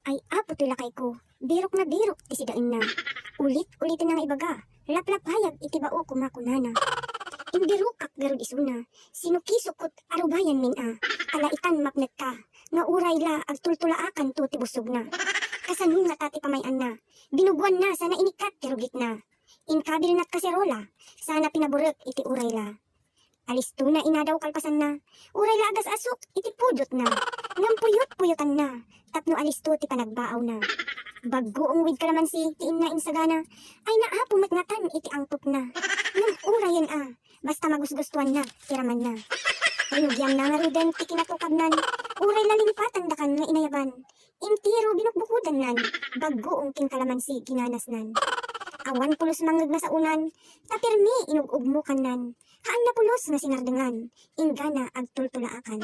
Ay apo tulakay ko, birok na birok isidain na. Ulit-ulitin na nga ibaga, laplap hayag itibao kumakunana. Imbirukak garud isuna, sinukisukot arubayan min a. Alaitan mapnet ka, nga uray la ag tultulaakan to tibusog na. Kasanun nga tati pamayan na, binugwan na sana inikat tirugit na. Inkabil nat kaserola, sana pinaburek iti uray la. Alisto na inadaw kalpasan na, uray la agas asok iti pudot na. Ngampuyot-puyotan na, tapno alisto ti panagbaaw na. Baggo ungwid kalamansi ti inna insagana, ay naapo matngatan iti angtop na. Ngam urayan a, basta magusgustuan na, tiraman na. Rinugyan na nga ruden ti kinatukabnan, uray lalimpatan dakan nga inayaban. Intiro binukbukudan nan, baggo ung king kalamansi ginanasnan. Awan pulos mangag na sa unan, tapirmi inugugmukan nan. Haan na pulos nga sinardengan, ingana ag tultulaakan.